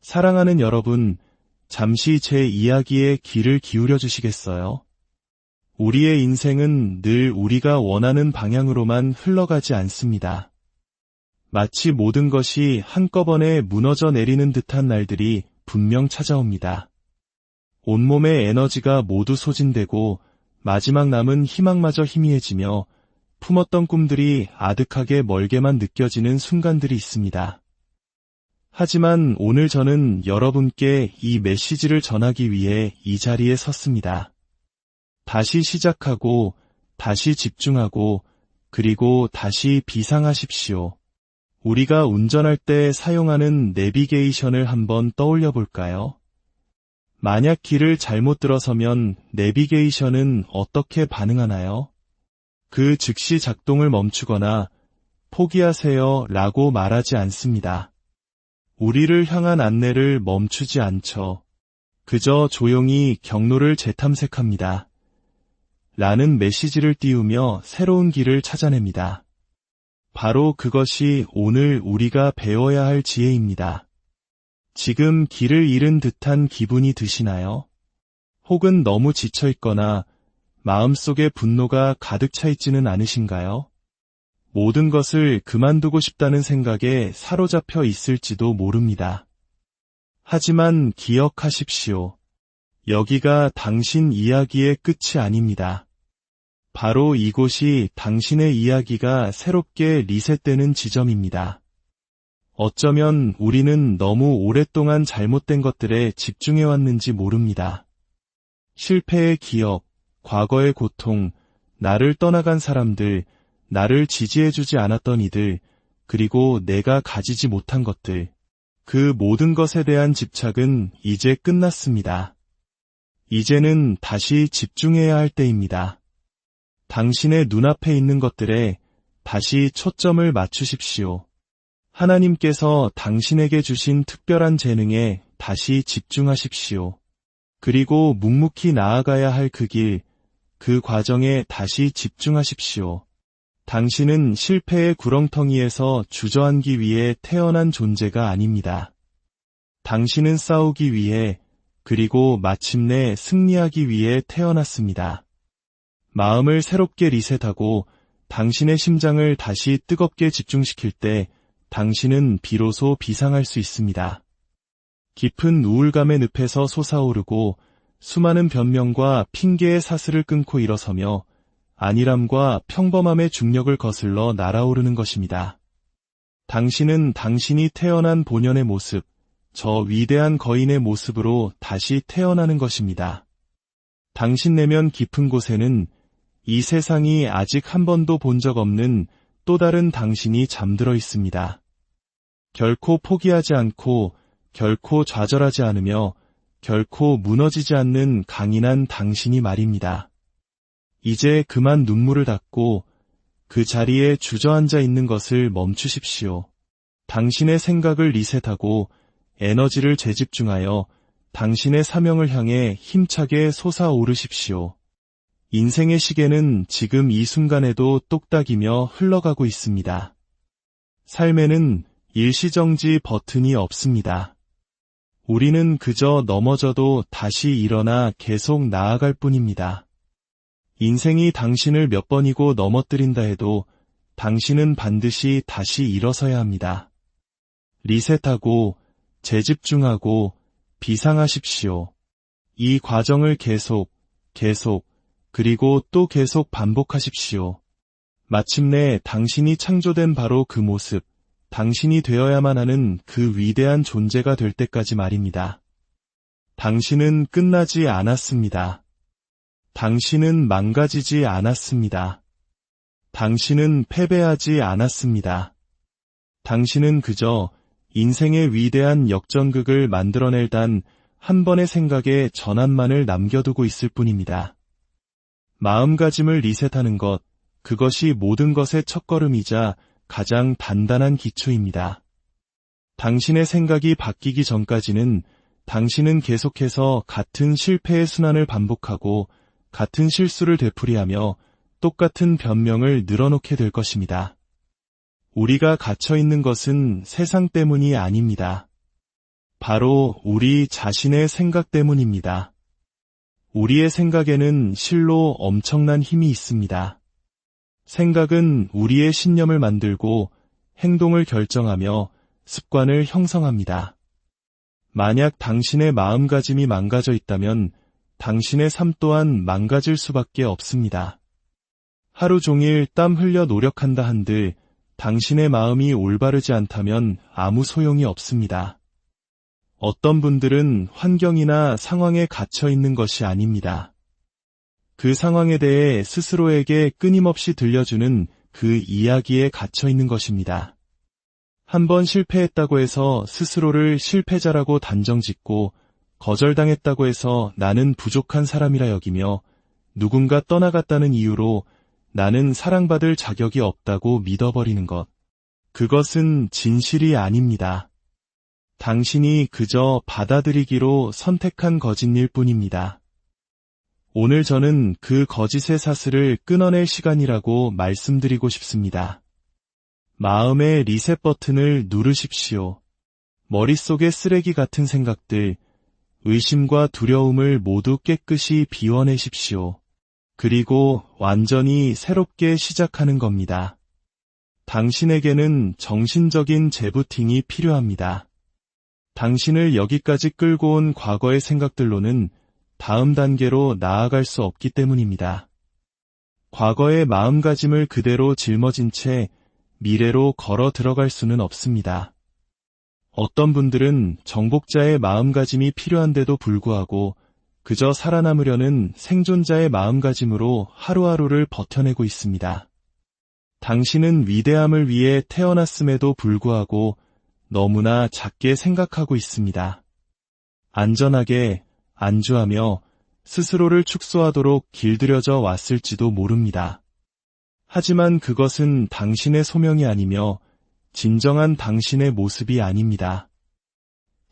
사랑하는 여러분, 잠시 제 이야기에 귀를 기울여 주시겠어요? 우리의 인생은 늘 우리가 원하는 방향으로만 흘러가지 않습니다. 마치 모든 것이 한꺼번에 무너져 내리는 듯한 날들이 분명 찾아옵니다. 온몸의 에너지가 모두 소진되고 마지막 남은 희망마저 희미해지며 품었던 꿈들이 아득하게 멀게만 느껴지는 순간들이 있습니다. 하지만 오늘 저는 여러분께 이 메시지를 전하기 위해 이 자리에 섰습니다. 다시 시작하고, 다시 집중하고, 그리고 다시 비상하십시오. 우리가 운전할 때 사용하는 내비게이션을 한번 떠올려 볼까요? 만약 길을 잘못 들어서면 내비게이션은 어떻게 반응하나요? 그 즉시 작동을 멈추거나 포기하세요 라고 말하지 않습니다. 우리를 향한 안내를 멈추지 않죠. 그저 조용히 경로를 재탐색합니다. 라는 메시지를 띄우며 새로운 길을 찾아냅니다. 바로 그것이 오늘 우리가 배워야 할 지혜입니다. 지금 길을 잃은 듯한 기분이 드시나요? 혹은 너무 지쳐 있거나 마음속에 분노가 가득 차 있지는 않으신가요? 모든 것을 그만두고 싶다는 생각에 사로잡혀 있을지도 모릅니다. 하지만 기억하십시오. 여기가 당신 이야기의 끝이 아닙니다. 바로 이곳이 당신의 이야기가 새롭게 리셋되는 지점입니다. 어쩌면 우리는 너무 오랫동안 잘못된 것들에 집중해왔는지 모릅니다. 실패의 기억, 과거의 고통, 나를 떠나간 사람들, 나를 지지해주지 않았던 이들, 그리고 내가 가지지 못한 것들, 그 모든 것에 대한 집착은 이제 끝났습니다. 이제는 다시 집중해야 할 때입니다. 당신의 눈앞에 있는 것들에 다시 초점을 맞추십시오. 하나님께서 당신에게 주신 특별한 재능에 다시 집중하십시오. 그리고 묵묵히 나아가야 할 그 길, 그 과정에 다시 집중하십시오. 당신은 실패의 구렁텅이에서 주저앉기 위해 태어난 존재가 아닙니다. 당신은 싸우기 위해, 그리고 마침내 승리하기 위해 태어났습니다. 마음을 새롭게 리셋하고 당신의 심장을 다시 뜨겁게 집중시킬 때 당신은 비로소 비상할 수 있습니다. 깊은 우울감의 늪에서 솟아오르고 수많은 변명과 핑계의 사슬을 끊고 일어서며 안일함과 평범함의 중력을 거슬러 날아오르는 것입니다. 당신은 당신이 태어난 본연의 모습, 저 위대한 거인의 모습으로 다시 태어나는 것입니다. 당신 내면 깊은 곳에는 이 세상이 아직 한 번도 본 적 없는 또 다른 당신이 잠들어 있습니다. 결코 포기하지 않고, 결코 좌절하지 않으며, 결코 무너지지 않는 강인한 당신이 말입니다. 이제 그만 눈물을 닦고 그 자리에 주저앉아 있는 것을 멈추십시오. 당신의 생각을 리셋하고 에너지를 재집중하여 당신의 사명을 향해 힘차게 솟아오르십시오. 인생의 시계는 지금 이 순간에도 똑딱이며 흘러가고 있습니다. 삶에는 일시정지 버튼이 없습니다. 우리는 그저 넘어져도 다시 일어나 계속 나아갈 뿐입니다. 인생이 당신을 몇 번이고 넘어뜨린다 해도 당신은 반드시 다시 일어서야 합니다. 리셋하고 재집중하고 비상하십시오. 이 과정을 계속, 그리고 또 계속 반복하십시오. 마침내 당신이 창조된 바로 그 모습, 당신이 되어야만 하는 그 위대한 존재가 될 때까지 말입니다. 당신은 끝나지 않았습니다. 당신은 망가지지 않았습니다. 당신은 패배하지 않았습니다. 당신은 그저 인생의 위대한 역전극을 만들어낼 단 한 번의 생각에 전환만을 남겨두고 있을 뿐입니다. 마음가짐을 리셋하는 것, 그것이 모든 것의 첫걸음이자 가장 단단한 기초입니다. 당신의 생각이 바뀌기 전까지는 당신은 계속해서 같은 실패의 순환을 반복하고 같은 실수를 되풀이하며 똑같은 변명을 늘어놓게 될 것입니다. 우리가 갇혀 있는 것은 세상 때문이 아닙니다. 바로 우리 자신의 생각 때문입니다. 우리의 생각에는 실로 엄청난 힘이 있습니다. 생각은 우리의 신념을 만들고 행동을 결정하며 습관을 형성합니다. 만약 당신의 마음가짐이 망가져 있다면 당신의 삶 또한 망가질 수밖에 없습니다. 하루 종일 땀 흘려 노력한다 한들 당신의 마음이 올바르지 않다면 아무 소용이 없습니다. 어떤 분들은 환경이나 상황에 갇혀 있는 것이 아닙니다. 그 상황에 대해 스스로에게 끊임없이 들려주는 그 이야기에 갇혀 있는 것입니다. 한번 실패했다고 해서 스스로를 실패자라고 단정짓고 거절당했다고 해서 나는 부족한 사람이라 여기며 누군가 떠나갔다는 이유로 나는 사랑받을 자격이 없다고 믿어버리는 것. 그것은 진실이 아닙니다. 당신이 그저 받아들이기로 선택한 거짓일 뿐입니다. 오늘 저는 그 거짓의 사슬을 끊어낼 시간이라고 말씀드리고 싶습니다. 마음의 리셋 버튼을 누르십시오. 머릿속의 쓰레기 같은 생각들, 의심과 두려움을 모두 깨끗이 비워내십시오. 그리고 완전히 새롭게 시작하는 겁니다. 당신에게는 정신적인 재부팅이 필요합니다. 당신을 여기까지 끌고 온 과거의 생각들로는 다음 단계로 나아갈 수 없기 때문입니다. 과거의 마음가짐을 그대로 짊어진 채 미래로 걸어 들어갈 수는 없습니다. 어떤 분들은 정복자의 마음가짐이 필요한데도 불구하고 그저 살아남으려는 생존자의 마음가짐으로 하루하루를 버텨내고 있습니다. 당신은 위대함을 위해 태어났음에도 불구하고 너무나 작게 생각하고 있습니다. 안전하게 안주하며 스스로를 축소하도록 길들여져 왔을지도 모릅니다. 하지만 그것은 당신의 소명이 아니며 진정한 당신의 모습이 아닙니다.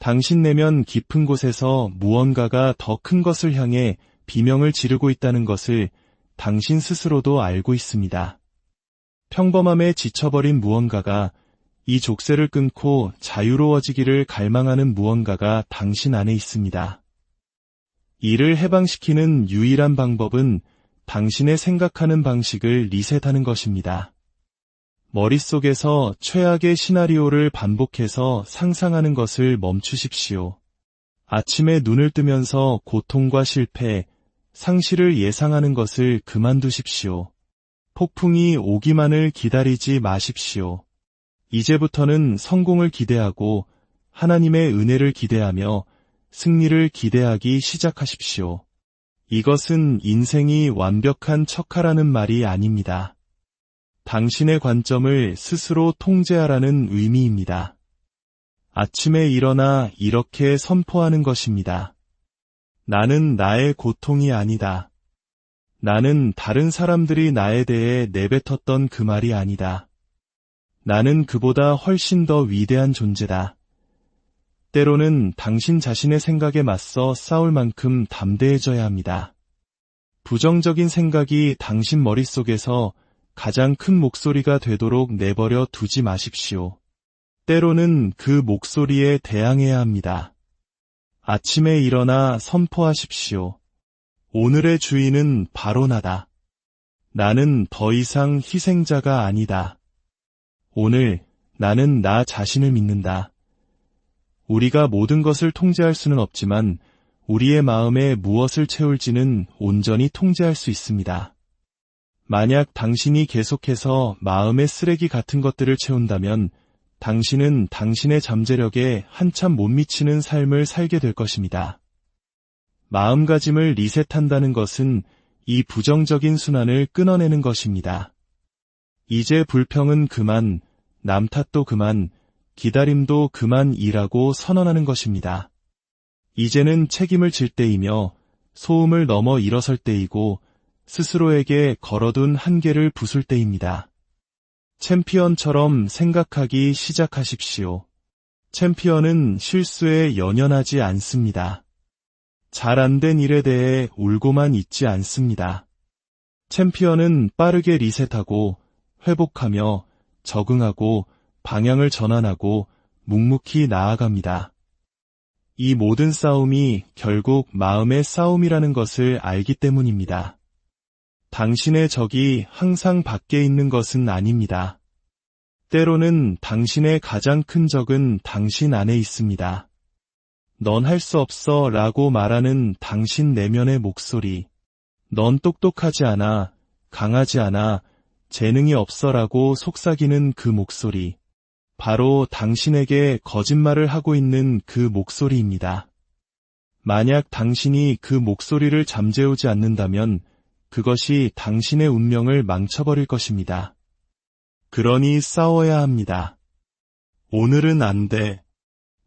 당신 내면 깊은 곳에서 무언가가 더 큰 것을 향해 비명을 지르고 있다는 것을 당신 스스로도 알고 있습니다. 평범함에 지쳐버린 무언가가 이 족쇄를 끊고 자유로워지기를 갈망하는 무언가가 당신 안에 있습니다. 이를 해방시키는 유일한 방법은 당신의 생각하는 방식을 리셋하는 것입니다. 머릿속에서 최악의 시나리오를 반복해서 상상하는 것을 멈추십시오. 아침에 눈을 뜨면서 고통과 실패, 상실을 예상하는 것을 그만두십시오. 폭풍이 오기만을 기다리지 마십시오. 이제부터는 성공을 기대하고 하나님의 은혜를 기대하며 승리를 기대하기 시작하십시오. 이것은 인생이 완벽한 척하라는 말이 아닙니다. 당신의 관점을 스스로 통제하라는 의미입니다. 아침에 일어나 이렇게 선포하는 것입니다. 나는 나의 고통이 아니다. 나는 다른 사람들이 나에 대해 내뱉었던 그 말이 아니다. 나는 그보다 훨씬 더 위대한 존재다. 때로는 당신 자신의 생각에 맞서 싸울 만큼 담대해져야 합니다. 부정적인 생각이 당신 머릿속에서 가장 큰 목소리가 되도록 내버려 두지 마십시오. 때로는 그 목소리에 대항해야 합니다. 아침에 일어나 선포하십시오. 오늘의 주인은 바로 나다. 나는 더 이상 희생자가 아니다. 오늘 나는 나 자신을 믿는다. 우리가 모든 것을 통제할 수는 없지만 우리의 마음에 무엇을 채울지는 온전히 통제할 수 있습니다. 만약 당신이 계속해서 마음의 쓰레기 같은 것들을 채운다면 당신은 당신의 잠재력에 한참 못 미치는 삶을 살게 될 것입니다. 마음가짐을 리셋한다는 것은 이 부정적인 순환을 끊어내는 것입니다. 이제 불평은 그만, 남 탓도 그만, 기다림도 그만이라고 선언하는 것입니다. 이제는 책임을 질 때이며 소음을 넘어 일어설 때이고 스스로에게 걸어둔 한계를 부술 때입니다. 챔피언처럼 생각하기 시작하십시오. 챔피언은 실수에 연연하지 않습니다. 잘 안 된 일에 대해 울고만 있지 않습니다. 챔피언은 빠르게 리셋하고 회복하며 적응하고 방향을 전환하고 묵묵히 나아갑니다. 이 모든 싸움이 결국 마음의 싸움이라는 것을 알기 때문입니다. 당신의 적이 항상 밖에 있는 것은 아닙니다. 때로는 당신의 가장 큰 적은 당신 안에 있습니다. 넌 할 수 없어 라고 말하는 당신 내면의 목소리. 넌 똑똑하지 않아, 강하지 않아, 재능이 없어 라고 속삭이는 그 목소리. 바로 당신에게 거짓말을 하고 있는 그 목소리입니다. 만약 당신이 그 목소리를 잠재우지 않는다면 그것이 당신의 운명을 망쳐버릴 것입니다. 그러니 싸워야 합니다. 오늘은 안 돼.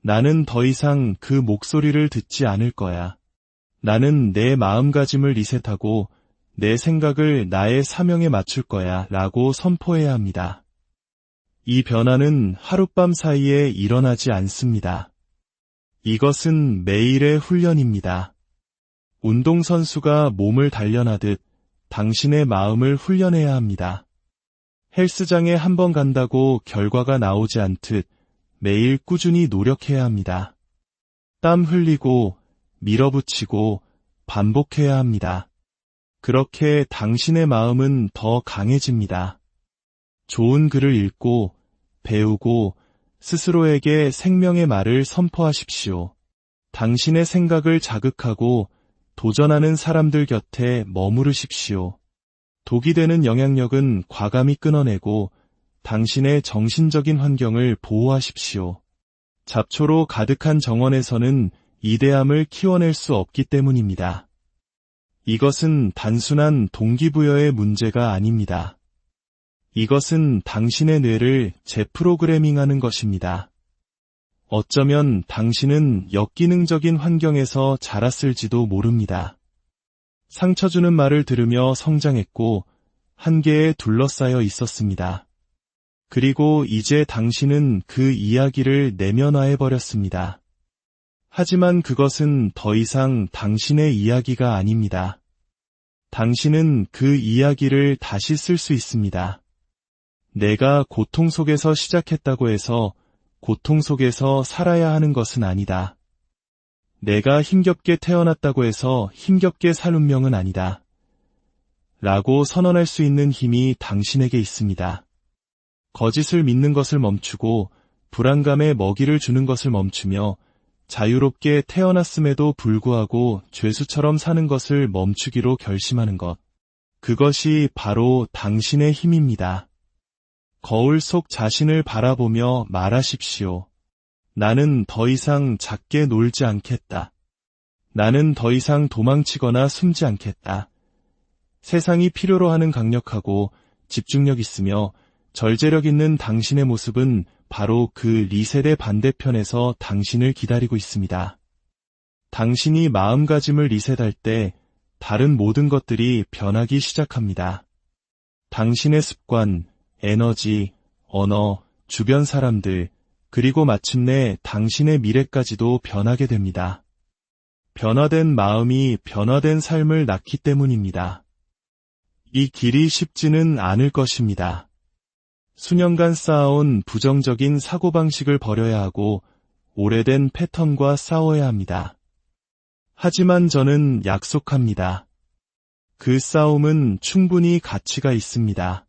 나는 더 이상 그 목소리를 듣지 않을 거야. 나는 내 마음가짐을 리셋하고 내 생각을 나의 사명에 맞출 거야 라고 선포해야 합니다. 이 변화는 하룻밤 사이에 일어나지 않습니다. 이것은 매일의 훈련입니다. 운동선수가 몸을 단련하듯 당신의 마음을 훈련해야 합니다. 헬스장에 한 번 간다고 결과가 나오지 않듯 매일 꾸준히 노력해야 합니다. 땀 흘리고 밀어붙이고 반복해야 합니다. 그렇게 당신의 마음은 더 강해집니다. 좋은 글을 읽고 배우고 스스로에게 생명의 말을 선포하십시오. 당신의 생각을 자극하고 도전하는 사람들 곁에 머무르십시오. 독이 되는 영향력은 과감히 끊어내고 당신의 정신적인 환경을 보호하십시오. 잡초로 가득한 정원에서는 이대함을 키워낼 수 없기 때문입니다. 이것은 단순한 동기부여의 문제가 아닙니다. 이것은 당신의 뇌를 재프로그래밍하는 것입니다. 어쩌면 당신은 역기능적인 환경에서 자랐을지도 모릅니다. 상처 주는 말을 들으며 성장했고 한계에 둘러싸여 있었습니다. 그리고 이제 당신은 그 이야기를 내면화해버렸습니다. 하지만 그것은 더 이상 당신의 이야기가 아닙니다. 당신은 그 이야기를 다시 쓸 수 있습니다. 내가 고통 속에서 시작했다고 해서 고통 속에서 살아야 하는 것은 아니다. 내가 힘겹게 태어났다고 해서 힘겹게 살 운명은 아니다. 라고 선언할 수 있는 힘이 당신에게 있습니다. 거짓을 믿는 것을 멈추고 불안감에 먹이를 주는 것을 멈추며 자유롭게 태어났음에도 불구하고 죄수처럼 사는 것을 멈추기로 결심하는 것. 그것이 바로 당신의 힘입니다. 거울 속 자신을 바라보며 말하십시오. 나는 더 이상 작게 놀지 않겠다. 나는 더 이상 도망치거나 숨지 않겠다. 세상이 필요로 하는 강력하고 집중력 있으며 절제력 있는 당신의 모습은 바로 그 리셋의 반대편에서 당신을 기다리고 있습니다. 당신이 마음가짐을 리셋할 때 다른 모든 것들이 변하기 시작합니다. 당신의 습관, 에너지, 언어, 주변 사람들, 그리고 마침내 당신의 미래까지도 변하게 됩니다. 변화된 마음이 변화된 삶을 낳기 때문입니다. 이 길이 쉽지는 않을 것입니다. 수년간 쌓아온 부정적인 사고방식을 버려야 하고 오래된 패턴과 싸워야 합니다. 하지만 저는 약속합니다. 그 싸움은 충분히 가치가 있습니다.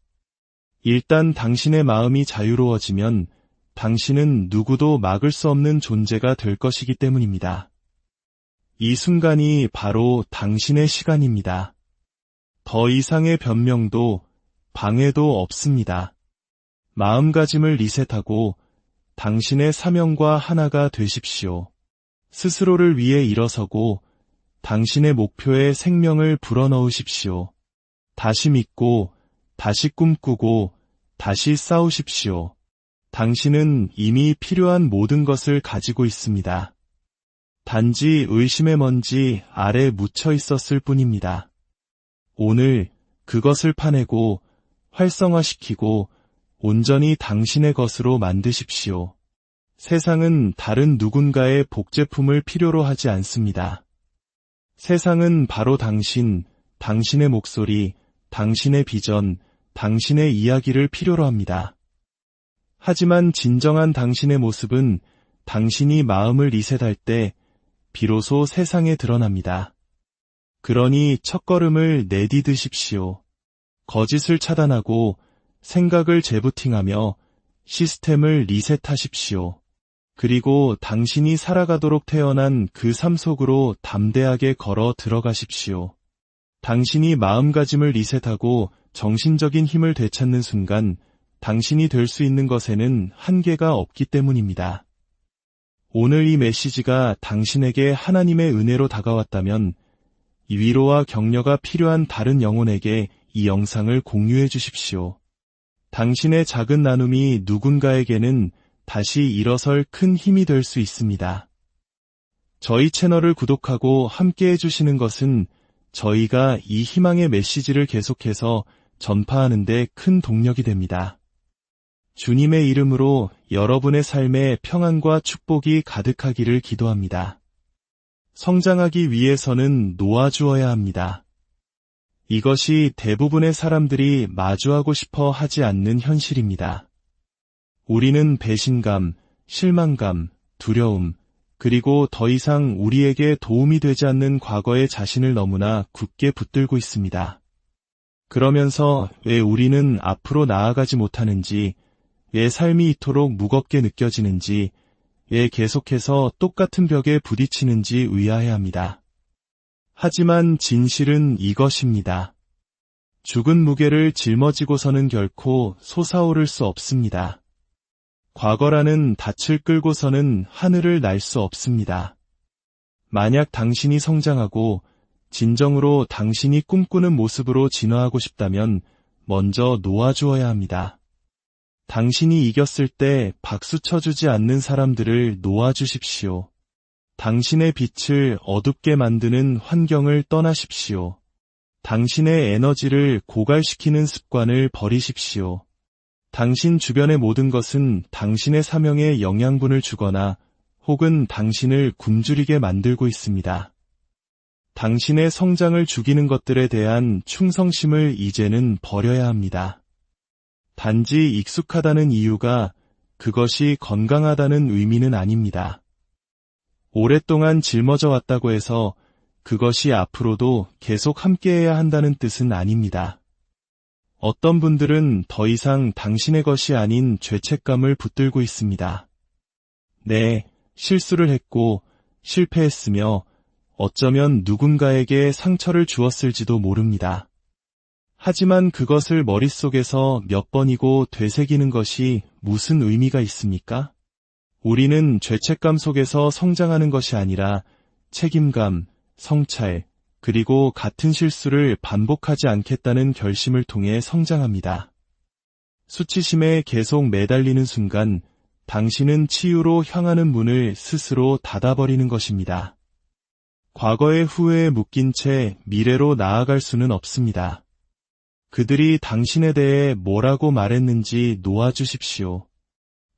일단 당신의 마음이 자유로워지면 당신은 누구도 막을 수 없는 존재가 될 것이기 때문입니다. 이 순간이 바로 당신의 시간입니다. 더 이상의 변명도 방해도 없습니다. 마음가짐을 리셋하고 당신의 사명과 하나가 되십시오. 스스로를 위해 일어서고 당신의 목표에 생명을 불어넣으십시오. 다시 믿고, 다시 꿈꾸고, 다시 싸우십시오. 당신은 이미 필요한 모든 것을 가지고 있습니다. 단지 의심의 먼지 아래 묻혀 있었을 뿐입니다. 오늘 그것을 파내고 활성화시키고 온전히 당신의 것으로 만드십시오. 세상은 다른 누군가의 복제품을 필요로 하지 않습니다. 세상은 바로 당신, 당신의 목소리, 당신의 비전, 당신의 이야기를 필요로 합니다. 하지만 진정한 당신의 모습은 당신이 마음을 리셋할 때 비로소 세상에 드러납니다. 그러니 첫걸음을 내디드십시오. 거짓을 차단하고 생각을 재부팅하며 시스템을 리셋하십시오. 그리고 당신이 살아가도록 태어난 그 삶 속으로 담대하게 걸어 들어가십시오. 당신이 마음가짐을 리셋하고 정신적인 힘을 되찾는 순간 당신이 될 수 있는 것에는 한계가 없기 때문입니다. 오늘 이 메시지가 당신에게 하나님의 은혜로 다가왔다면 위로와 격려가 필요한 다른 영혼에게 이 영상을 공유해 주십시오. 당신의 작은 나눔이 누군가에게는 다시 일어설 큰 힘이 될 수 있습니다. 저희 채널을 구독하고 함께 해주시는 것은 저희가 이 희망의 메시지를 계속해서 전파하는 데 큰 동력이 됩니다. 주님의 이름으로 여러분의 삶에 평안과 축복이 가득하기를 기도합니다. 성장하기 위해서는 놓아주어야 합니다. 이것이 대부분의 사람들이 마주하고 싶어 하지 않는 현실입니다. 우리는 배신감, 실망감, 두려움, 그리고 더 이상 우리에게 도움이 되지 않는 과거의 자신을 너무나 굳게 붙들고 있습니다. 그러면서 왜 우리는 앞으로 나아가지 못하는지, 왜 삶이 이토록 무겁게 느껴지는지, 왜 계속해서 똑같은 벽에 부딪히는지 의아해합니다. 하지만 진실은 이것입니다. 죽은 무게를 짊어지고서는 결코 솟아오를 수 없습니다. 과거라는 닻을 끌고서는 하늘을 날 수 없습니다. 만약 당신이 성장하고 진정으로 당신이 꿈꾸는 모습으로 진화하고 싶다면 먼저 놓아주어야 합니다. 당신이 이겼을 때 박수 쳐주지 않는 사람들을 놓아주십시오. 당신의 빛을 어둡게 만드는 환경을 떠나십시오. 당신의 에너지를 고갈시키는 습관을 버리십시오. 당신 주변의 모든 것은 당신의 사명에 영양분을 주거나 혹은 당신을 굶주리게 만들고 있습니다. 당신의 성장을 죽이는 것들에 대한 충성심을 이제는 버려야 합니다. 단지 익숙하다는 이유가 그것이 건강하다는 의미는 아닙니다. 오랫동안 짊어져 왔다고 해서 그것이 앞으로도 계속 함께해야 한다는 뜻은 아닙니다. 어떤 분들은 더 이상 당신의 것이 아닌 죄책감을 붙들고 있습니다. 네, 실수를 했고 실패했으며 어쩌면 누군가에게 상처를 주었을지도 모릅니다. 하지만 그것을 머릿속에서 몇 번이고 되새기는 것이 무슨 의미가 있습니까? 우리는 죄책감 속에서 성장하는 것이 아니라 책임감, 성찰, 그리고 같은 실수를 반복하지 않겠다는 결심을 통해 성장합니다. 수치심에 계속 매달리는 순간 당신은 치유로 향하는 문을 스스로 닫아버리는 것입니다. 과거의 후회에 묶인 채 미래로 나아갈 수는 없습니다. 그들이 당신에 대해 뭐라고 말했는지 놓아주십시오.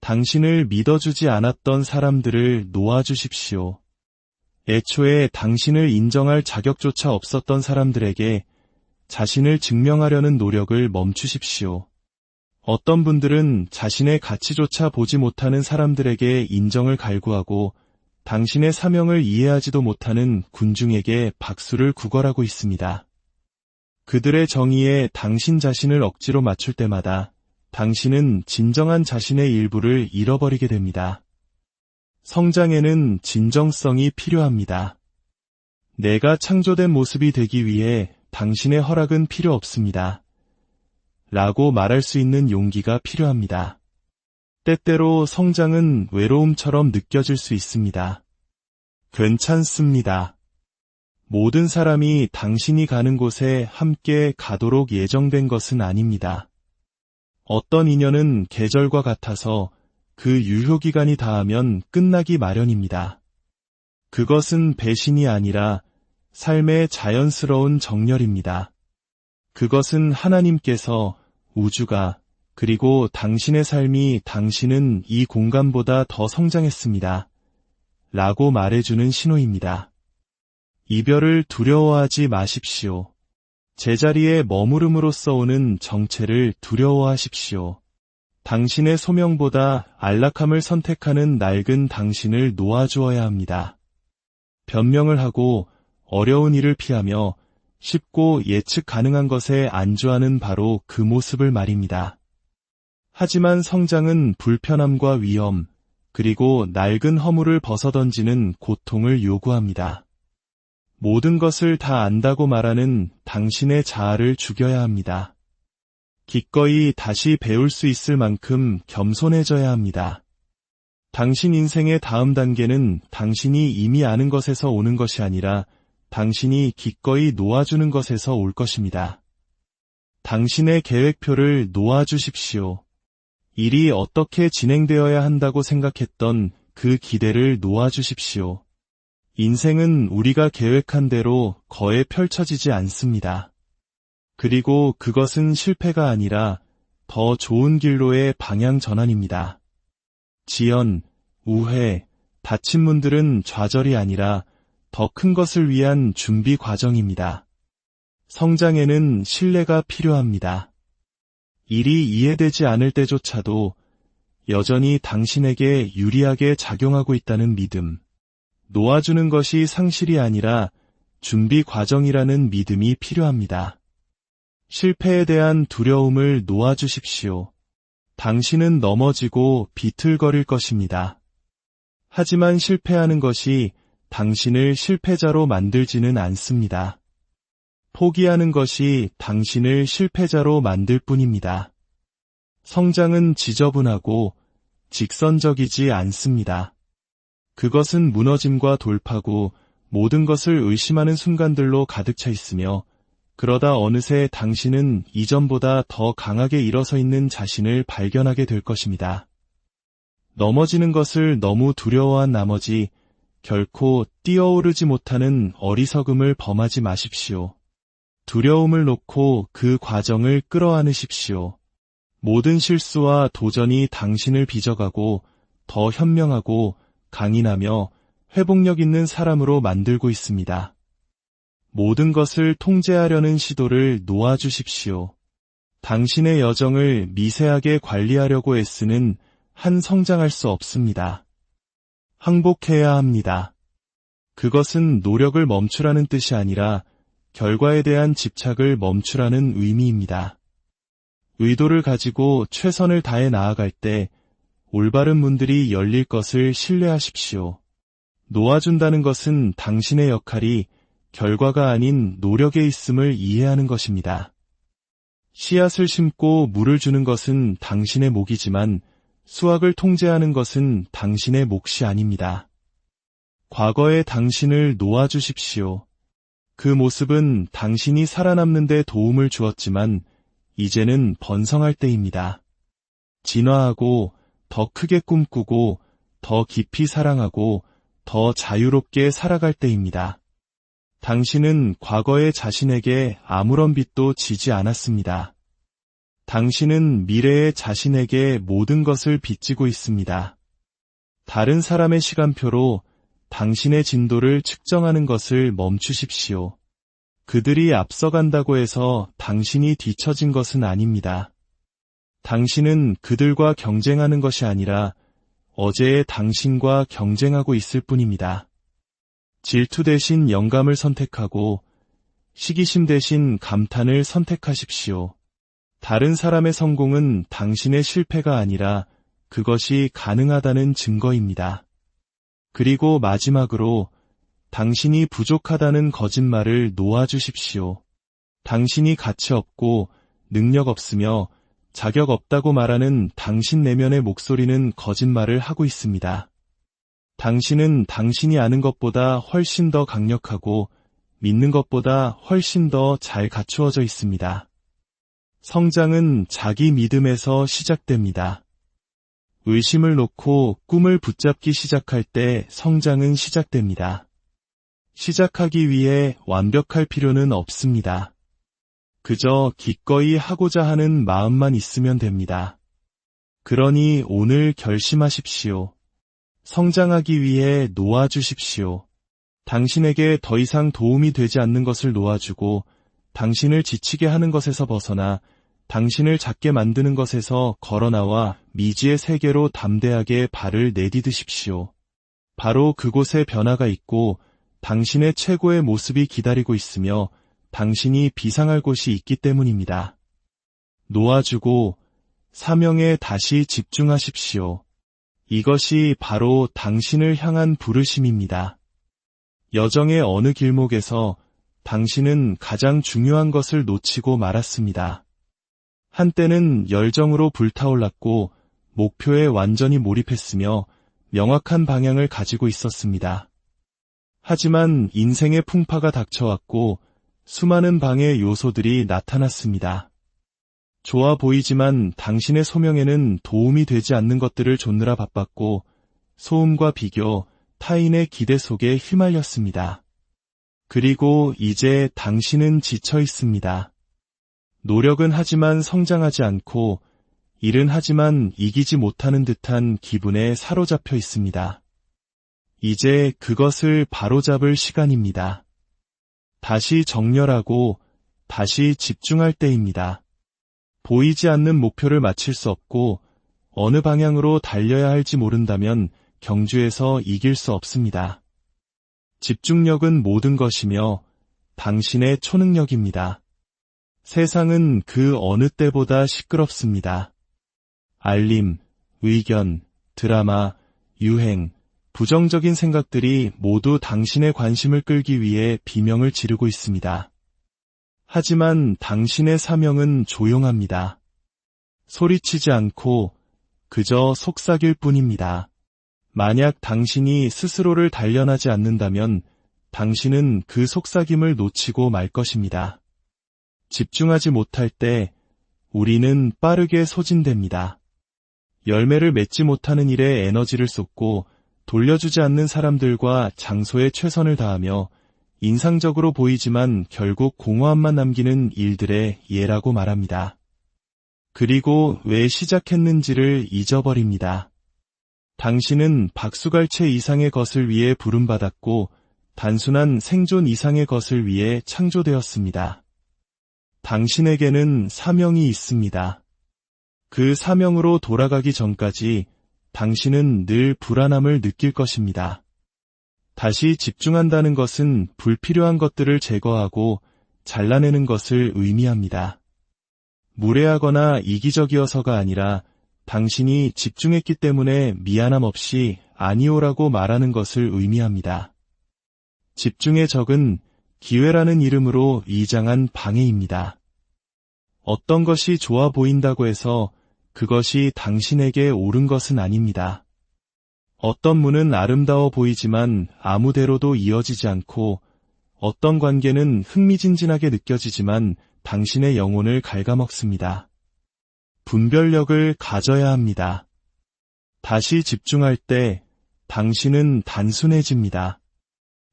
당신을 믿어주지 않았던 사람들을 놓아주십시오. 애초에 당신을 인정할 자격조차 없었던 사람들에게 자신을 증명하려는 노력을 멈추십시오. 어떤 분들은 자신의 가치조차 보지 못하는 사람들에게 인정을 갈구하고 당신의 사명을 이해하지도 못하는 군중에게 박수를 구걸하고 있습니다. 그들의 정의에 당신 자신을 억지로 맞출 때마다 당신은 진정한 자신의 일부를 잃어버리게 됩니다. 성장에는 진정성이 필요합니다. 내가 창조된 모습이 되기 위해 당신의 허락은 필요 없습니다. 라고 말할 수 있는 용기가 필요합니다. 때때로 성장은 외로움처럼 느껴질 수 있습니다. 괜찮습니다. 모든 사람이 당신이 가는 곳에 함께 가도록 예정된 것은 아닙니다. 어떤 인연은 계절과 같아서 그 유효기간이 다하면 끝나기 마련입니다. 그것은 배신이 아니라 삶의 자연스러운 정렬입니다. 그것은 하나님께서, 우주가, 그리고 당신의 삶이 당신은 이 공간보다 더 성장했습니다. 라고 말해주는 신호입니다. 이별을 두려워하지 마십시오. 제자리에 머무름으로써 오는 정체를 두려워하십시오. 당신의 소명보다 안락함을 선택하는 낡은 당신을 놓아주어야 합니다. 변명을 하고 어려운 일을 피하며 쉽고 예측 가능한 것에 안주하는 바로 그 모습을 말입니다. 하지만 성장은 불편함과 위험, 그리고 낡은 허물을 벗어던지는 고통을 요구합니다. 모든 것을 다 안다고 말하는 당신의 자아를 죽여야 합니다. 기꺼이 다시 배울 수 있을 만큼 겸손해져야 합니다. 당신 인생의 다음 단계는 당신이 이미 아는 것에서 오는 것이 아니라 당신이 기꺼이 놓아주는 것에서 올 것입니다. 당신의 계획표를 놓아주십시오. 일이 어떻게 진행되어야 한다고 생각했던 그 기대를 놓아주십시오. 인생은 우리가 계획한 대로 거의 펼쳐지지 않습니다. 그리고 그것은 실패가 아니라 더 좋은 길로의 방향 전환입니다. 지연, 우회, 다친 문들은 좌절이 아니라 더 큰 것을 위한 준비 과정입니다. 성장에는 신뢰가 필요합니다. 일이 이해되지 않을 때조차도 여전히 당신에게 유리하게 작용하고 있다는 믿음, 놓아주는 것이 상실이 아니라 준비 과정이라는 믿음이 필요합니다. 실패에 대한 두려움을 놓아주십시오. 당신은 넘어지고 비틀거릴 것입니다. 하지만 실패하는 것이 당신을 실패자로 만들지는 않습니다. 포기하는 것이 당신을 실패자로 만들 뿐입니다. 성장은 지저분하고 직선적이지 않습니다. 그것은 무너짐과 돌파구, 모든 것을 의심하는 순간들로 가득 차 있으며 그러다 어느새 당신은 이전보다 더 강하게 일어서 있는 자신을 발견하게 될 것입니다. 넘어지는 것을 너무 두려워한 나머지 결코 뛰어오르지 못하는 어리석음을 범하지 마십시오. 두려움을 놓고 그 과정을 끌어안으십시오. 모든 실수와 도전이 당신을 빚어가고 더 현명하고 강인하며 회복력 있는 사람으로 만들고 있습니다. 모든 것을 통제하려는 시도를 놓아주십시오. 당신의 여정을 미세하게 관리하려고 애쓰는 한 성장할 수 없습니다. 항복해야 합니다. 그것은 노력을 멈추라는 뜻이 아니라 결과에 대한 집착을 멈추라는 의미입니다. 의도를 가지고 최선을 다해 나아갈 때 올바른 문들이 열릴 것을 신뢰하십시오. 놓아준다는 것은 당신의 역할이 결과가 아닌 노력에 있음을 이해하는 것입니다. 씨앗을 심고 물을 주는 것은 당신의 몫이지만 수확을 통제하는 것은 당신의 몫이 아닙니다. 과거의 당신을 놓아주십시오. 그 모습은 당신이 살아남는 데 도움을 주었지만 이제는 번성할 때입니다. 진화하고 더 크게 꿈꾸고 더 깊이 사랑하고 더 자유롭게 살아갈 때입니다. 당신은 과거의 자신에게 아무런 빚도 지지 않았습니다. 당신은 미래의 자신에게 모든 것을 빚지고 있습니다. 다른 사람의 시간표로 당신의 진도를 측정하는 것을 멈추십시오. 그들이 앞서간다고 해서 당신이 뒤처진 것은 아닙니다. 당신은 그들과 경쟁하는 것이 아니라 어제의 당신과 경쟁하고 있을 뿐입니다. 질투 대신 영감을 선택하고 시기심 대신 감탄을 선택하십시오. 다른 사람의 성공은 당신의 실패가 아니라 그것이 가능하다는 증거입니다. 그리고 마지막으로 당신이 부족하다는 거짓말을 놓아주십시오. 당신이 가치 없고 능력 없으며 자격 없다고 말하는 당신 내면의 목소리는 거짓말을 하고 있습니다. 당신은 당신이 아는 것보다 훨씬 더 강력하고 믿는 것보다 훨씬 더 잘 갖추어져 있습니다. 성장은 자기 믿음에서 시작됩니다. 의심을 놓고 꿈을 붙잡기 시작할 때 성장은 시작됩니다. 시작하기 위해 완벽할 필요는 없습니다. 그저 기꺼이 하고자 하는 마음만 있으면 됩니다. 그러니 오늘 결심하십시오. 성장하기 위해 놓아주십시오. 당신에게 더 이상 도움이 되지 않는 것을 놓아주고 당신을 지치게 하는 것에서 벗어나 당신을 작게 만드는 것에서 걸어나와 미지의 세계로 담대하게 발을 내디디십시오. 바로 그곳에 변화가 있고 당신의 최고의 모습이 기다리고 있으며 당신이 비상할 곳이 있기 때문입니다. 놓아주고 사명에 다시 집중하십시오. 이것이 바로 당신을 향한 부르심입니다. 여정의 어느 길목에서 당신은 가장 중요한 것을 놓치고 말았습니다. 한때는 열정으로 불타올랐고 목표에 완전히 몰입했으며 명확한 방향을 가지고 있었습니다. 하지만 인생의 풍파가 닥쳐왔고 수많은 방해 요소들이 나타났습니다. 좋아 보이지만 당신의 소명에는 도움이 되지 않는 것들을 좇느라 바빴고 소음과 비교, 타인의 기대 속에 휘말렸습니다. 그리고 이제 당신은 지쳐 있습니다. 노력은 하지만 성장하지 않고 일은 하지만 이기지 못하는 듯한 기분에 사로잡혀 있습니다. 이제 그것을 바로잡을 시간입니다. 다시 정렬하고 다시 집중할 때입니다. 보이지 않는 목표를 맞출 수 없고 어느 방향으로 달려야 할지 모른다면 경주에서 이길 수 없습니다. 집중력은 모든 것이며 당신의 초능력입니다. 세상은 그 어느 때보다 시끄럽습니다. 알림, 의견, 드라마, 유행, 부정적인 생각들이 모두 당신의 관심을 끌기 위해 비명을 지르고 있습니다. 하지만 당신의 사명은 조용합니다. 소리치지 않고 그저 속삭일 뿐입니다. 만약 당신이 스스로를 단련하지 않는다면 당신은 그 속삭임을 놓치고 말 것입니다. 집중하지 못할 때 우리는 빠르게 소진됩니다. 열매를 맺지 못하는 일에 에너지를 쏟고 돌려주지 않는 사람들과 장소에 최선을 다하며 인상적으로 보이지만 결국 공허함만 남기는 일들의 예라고 말합니다. 그리고 왜 시작했는지를 잊어버립니다. 당신은 박수갈채 이상의 것을 위해 부름받았고 단순한 생존 이상의 것을 위해 창조되었습니다. 당신에게는 사명이 있습니다. 그 사명으로 돌아가기 전까지 당신은 늘 불안함을 느낄 것입니다. 다시 집중한다는 것은 불필요한 것들을 제거하고 잘라내는 것을 의미합니다. 무례하거나 이기적이어서가 아니라 당신이 집중했기 때문에 미안함 없이 아니오라고 말하는 것을 의미합니다. 집중의 적은 기회라는 이름으로 위장한 방해입니다. 어떤 것이 좋아 보인다고 해서 그것이 당신에게 옳은 것은 아닙니다. 어떤 문은 아름다워 보이지만 아무데로도 이어지지 않고 어떤 관계는 흥미진진하게 느껴지지만 당신의 영혼을 갉아먹습니다. 분별력을 가져야 합니다. 다시 집중할 때 당신은 단순해집니다.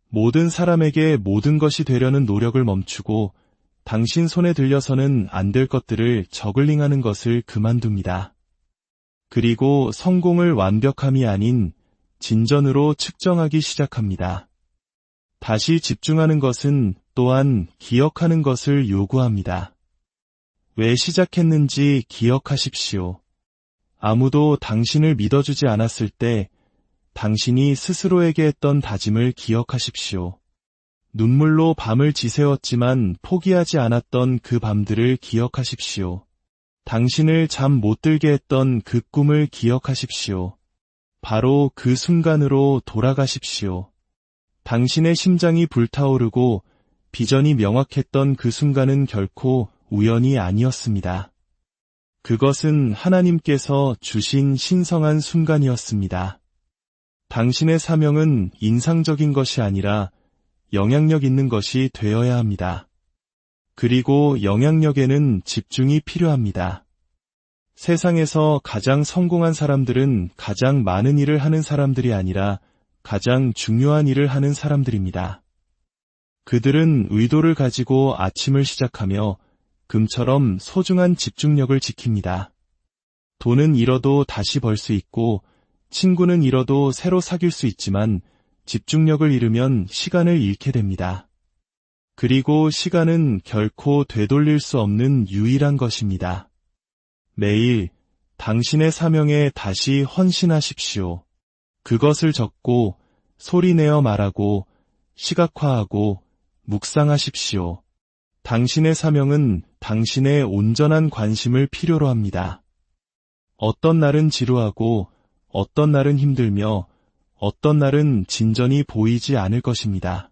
모든 사람에게 모든 것이 되려는 노력을 멈추고 당신 손에 들려서는 안 될 것들을 저글링하는 것을 그만둡니다. 그리고 성공을 완벽함이 아닌 진전으로 측정하기 시작합니다. 다시 집중하는 것은 또한 기억하는 것을 요구합니다. 왜 시작했는지 기억하십시오. 아무도 당신을 믿어주지 않았을 때 당신이 스스로에게 했던 다짐을 기억하십시오. 눈물로 밤을 지새웠지만 포기하지 않았던 그 밤들을 기억하십시오. 당신을 잠 못 들게 했던 그 꿈을 기억하십시오. 바로 그 순간으로 돌아가십시오. 당신의 심장이 불타오르고 비전이 명확했던 그 순간은 결코 우연이 아니었습니다. 그것은 하나님께서 주신 신성한 순간이었습니다. 당신의 사명은 인상적인 것이 아니라 영향력 있는 것이 되어야 합니다. 그리고 영향력에는 집중이 필요합니다. 세상에서 가장 성공한 사람들은 가장 많은 일을 하는 사람들이 아니라 가장 중요한 일을 하는 사람들입니다. 그들은 의도를 가지고 아침을 시작하며 금처럼 소중한 집중력을 지킵니다. 돈은 잃어도 다시 벌 수 있고 친구는 잃어도 새로 사귈 수 있지만 집중력을 잃으면 시간을 잃게 됩니다. 그리고 시간은 결코 되돌릴 수 없는 유일한 것입니다. 매일 당신의 사명에 다시 헌신하십시오. 그것을 적고 소리내어 말하고 시각화하고 묵상하십시오. 당신의 사명은 당신의 온전한 관심을 필요로 합니다. 어떤 날은 지루하고 어떤 날은 힘들며 어떤 날은 진전이 보이지 않을 것입니다.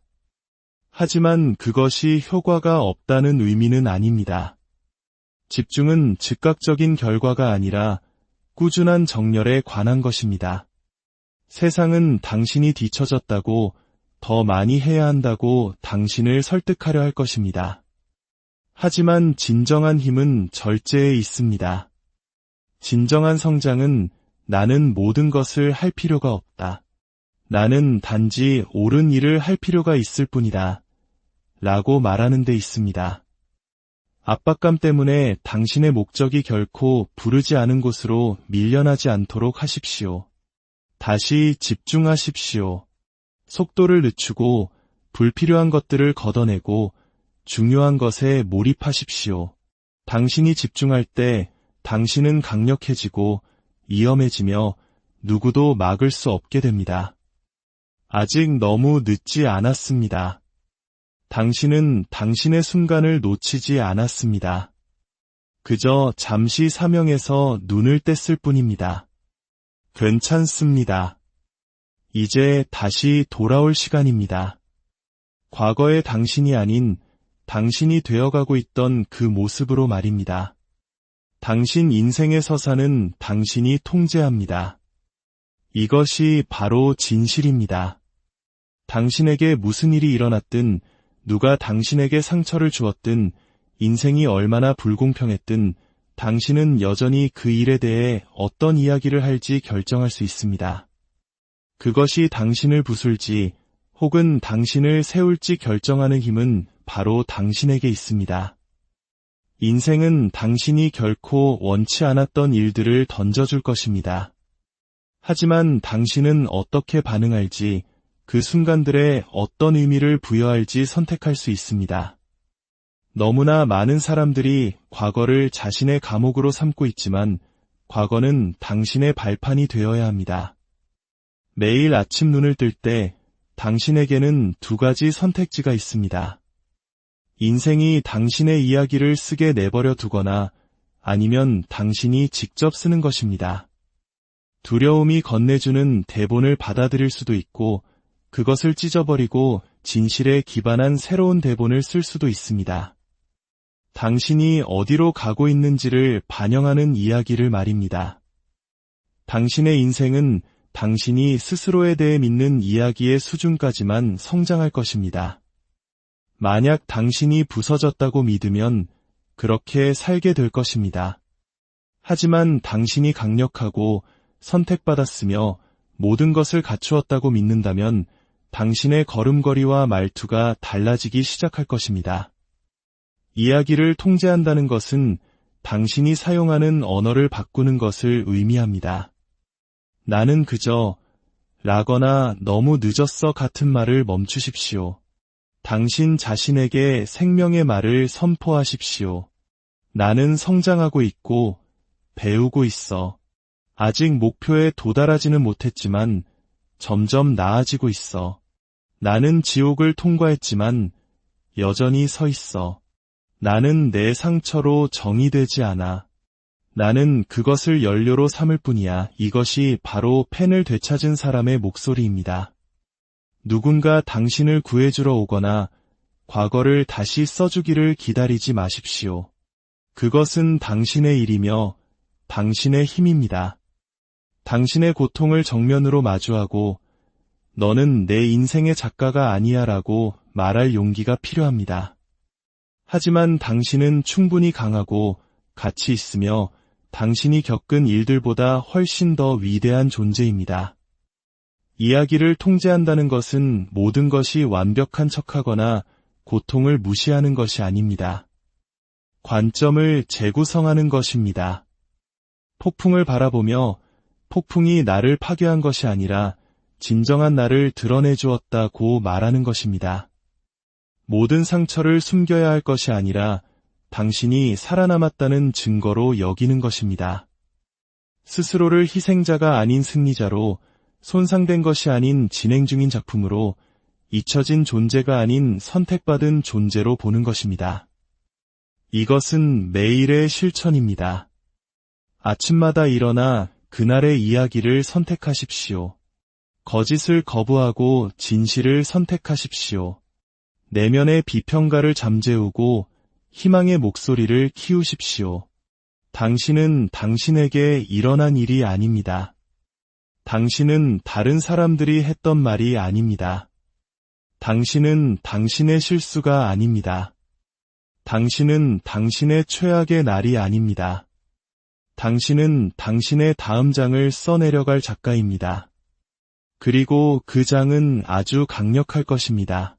하지만 그것이 효과가 없다는 의미는 아닙니다. 집중은 즉각적인 결과가 아니라 꾸준한 정열에 관한 것입니다. 세상은 당신이 뒤처졌다고, 더 많이 해야 한다고 당신을 설득하려 할 것입니다. 하지만 진정한 힘은 절제에 있습니다. 진정한 성장은 나는 모든 것을 할 필요가 없다. 나는 단지 옳은 일을 할 필요가 있을 뿐이다. 라고 말하는 데 있습니다. 압박감 때문에 당신의 목적이 결코 부르지 않은 곳으로 밀려나지 않도록 하십시오. 다시 집중하십시오. 속도를 늦추고 불필요한 것들을 걷어내고 중요한 것에 몰입하십시오. 당신이 집중할 때 당신은 강력해지고 위험해지며 누구도 막을 수 없게 됩니다. 아직 너무 늦지 않았습니다. 당신은 당신의 순간을 놓치지 않았습니다. 그저 잠시 사명에서 눈을 뗐을 뿐입니다. 괜찮습니다. 이제 다시 돌아올 시간입니다. 과거의 당신이 아닌 당신이 되어가고 있던 그 모습으로 말입니다. 당신 인생의 서사는 당신이 통제합니다. 이것이 바로 진실입니다. 당신에게 무슨 일이 일어났든, 누가 당신에게 상처를 주었든, 인생이 얼마나 불공평했든 당신은 여전히 그 일에 대해 어떤 이야기를 할지 결정할 수 있습니다. 그것이 당신을 부술지 혹은 당신을 세울지 결정하는 힘은 바로 당신에게 있습니다. 인생은 당신이 결코 원치 않았던 일들을 던져줄 것입니다. 하지만 당신은 어떻게 반응할지, 그 순간들에 어떤 의미를 부여할지 선택할 수 있습니다. 너무나 많은 사람들이 과거를 자신의 감옥으로 삼고 있지만 과거는 당신의 발판이 되어야 합니다. 매일 아침 눈을 뜰 때 당신에게는 두 가지 선택지가 있습니다. 인생이 당신의 이야기를 쓰게 내버려 두거나 아니면 당신이 직접 쓰는 것입니다. 두려움이 건네주는 대본을 받아들일 수도 있고 그것을 찢어버리고 진실에 기반한 새로운 대본을 쓸 수도 있습니다. 당신이 어디로 가고 있는지를 반영하는 이야기를 말입니다. 당신의 인생은 당신이 스스로에 대해 믿는 이야기의 수준까지만 성장할 것입니다. 만약 당신이 부서졌다고 믿으면 그렇게 살게 될 것입니다. 하지만 당신이 강력하고 선택받았으며 모든 것을 갖추었다고 믿는다면 당신의 걸음걸이와 말투가 달라지기 시작할 것입니다. 이야기를 통제한다는 것은 당신이 사용하는 언어를 바꾸는 것을 의미합니다. 나는 그저 라거나 너무 늦었어 같은 말을 멈추십시오. 당신 자신에게 생명의 말을 선포하십시오. 나는 성장하고 있고 배우고 있어. 아직 목표에 도달하지는 못했지만 점점 나아지고 있어. 나는 지옥을 통과했지만 여전히 서 있어. 나는 내 상처로 정의되지 않아. 나는 그것을 연료로 삼을 뿐이야. 이것이 바로 펜을 되찾은 사람의 목소리입니다. 누군가 당신을 구해주러 오거나 과거를 다시 써주기를 기다리지 마십시오. 그것은 당신의 일이며 당신의 힘입니다. 당신의 고통을 정면으로 마주하고 너는 내 인생의 작가가 아니야 라고 말할 용기가 필요합니다. 하지만 당신은 충분히 강하고 가치 있으며 당신이 겪은 일들보다 훨씬 더 위대한 존재입니다. 이야기를 통제한다는 것은 모든 것이 완벽한 척하거나 고통을 무시하는 것이 아닙니다. 관점을 재구성하는 것입니다. 폭풍을 바라보며 폭풍이 나를 파괴한 것이 아니라 진정한 나를 드러내 주었다고 말하는 것입니다. 모든 상처를 숨겨야 할 것이 아니라 당신이 살아남았다는 증거로 여기는 것입니다. 스스로를 희생자가 아닌 승리자로, 손상된 것이 아닌 진행 중인 작품으로 잊혀진 존재가 아닌 선택받은 존재로 보는 것입니다. 이것은 매일의 실천입니다. 아침마다 일어나 그날의 이야기를 선택하십시오. 거짓을 거부하고 진실을 선택하십시오. 내면의 비평가를 잠재우고 희망의 목소리를 키우십시오. 당신은 당신에게 일어난 일이 아닙니다. 당신은 다른 사람들이 했던 말이 아닙니다. 당신은 당신의 실수가 아닙니다. 당신은 당신의 최악의 날이 아닙니다. 당신은 당신의 다음 장을 써내려갈 작가입니다. 그리고 그 장은 아주 강력할 것입니다.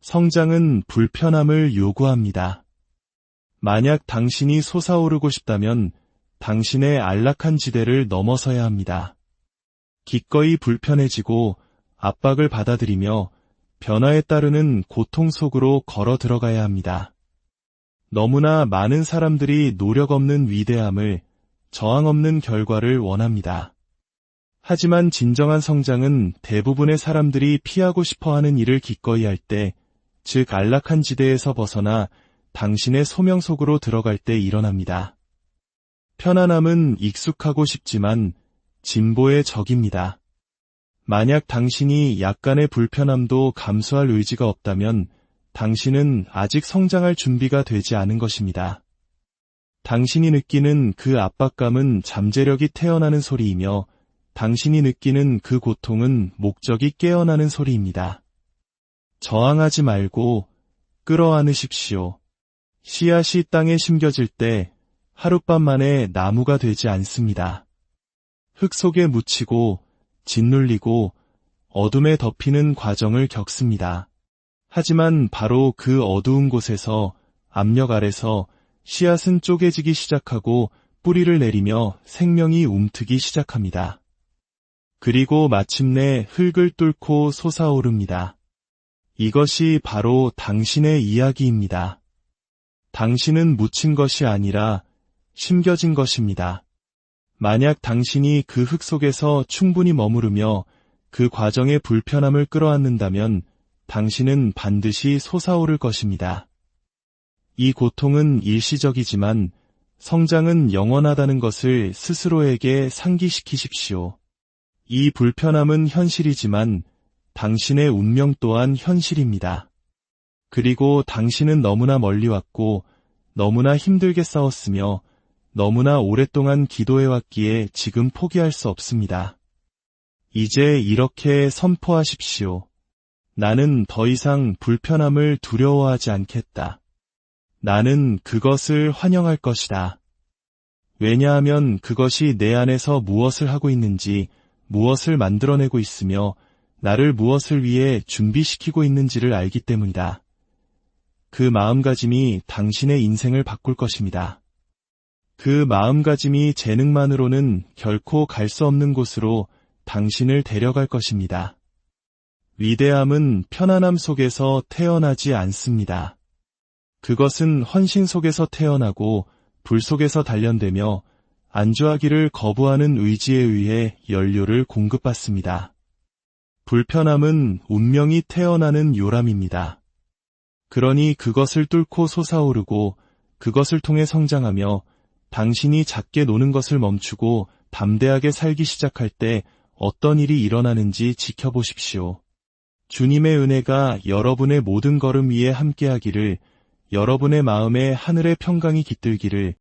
성장은 불편함을 요구합니다. 만약 당신이 솟아오르고 싶다면 당신의 안락한 지대를 넘어서야 합니다. 기꺼이 불편해지고 압박을 받아들이며 변화에 따르는 고통 속으로 걸어 들어가야 합니다. 너무나 많은 사람들이 노력 없는 위대함을, 저항 없는 결과를 원합니다. 하지만 진정한 성장은 대부분의 사람들이 피하고 싶어하는 일을 기꺼이 할 때, 즉 안락한 지대에서 벗어나 당신의 소명 속으로 들어갈 때 일어납니다. 편안함은 익숙하고 싶지만 진보의 적입니다. 만약 당신이 약간의 불편함도 감수할 의지가 없다면 당신은 아직 성장할 준비가 되지 않은 것입니다. 당신이 느끼는 그 압박감은 잠재력이 태어나는 소리이며 당신이 느끼는 그 고통은 목적이 깨어나는 소리입니다. 저항하지 말고 끌어안으십시오. 씨앗이 땅에 심겨질 때 하룻밤 만에 나무가 되지 않습니다. 흙 속에 묻히고 짓눌리고 어둠에 덮이는 과정을 겪습니다. 하지만 바로 그 어두운 곳에서, 압력 아래서 씨앗은 쪼개지기 시작하고 뿌리를 내리며 생명이 움트기 시작합니다. 그리고 마침내 흙을 뚫고 솟아오릅니다. 이것이 바로 당신의 이야기입니다. 당신은 묻힌 것이 아니라 심겨진 것입니다. 만약 당신이 그 흙 속에서 충분히 머무르며 그 과정의 불편함을 끌어안는다면 당신은 반드시 솟아오를 것입니다. 이 고통은 일시적이지만 성장은 영원하다는 것을 스스로에게 상기시키십시오. 이 불편함은 현실이지만 당신의 운명 또한 현실입니다. 그리고 당신은 너무나 멀리 왔고 너무나 힘들게 싸웠으며 너무나 오랫동안 기도해왔기에 지금 포기할 수 없습니다. 이제 이렇게 선포하십시오. 나는 더 이상 불편함을 두려워하지 않겠다. 나는 그것을 환영할 것이다. 왜냐하면 그것이 내 안에서 무엇을 하고 있는지, 무엇을 만들어내고 있으며 나를 무엇을 위해 준비시키고 있는지를 알기 때문이다. 그 마음가짐이 당신의 인생을 바꿀 것입니다. 그 마음가짐이 재능만으로는 결코 갈 수 없는 곳으로 당신을 데려갈 것입니다. 위대함은 편안함 속에서 태어나지 않습니다. 그것은 헌신 속에서 태어나고 불 속에서 단련되며 안주하기를 거부하는 의지에 의해 연료를 공급받습니다. 불편함은 운명이 태어나는 요람입니다. 그러니 그것을 뚫고 솟아오르고 그것을 통해 성장하며 당신이 작게 노는 것을 멈추고 담대하게 살기 시작할 때 어떤 일이 일어나는지 지켜보십시오. 주님의 은혜가 여러분의 모든 걸음 위에 함께하기를, 여러분의 마음에 하늘의 평강이 깃들기를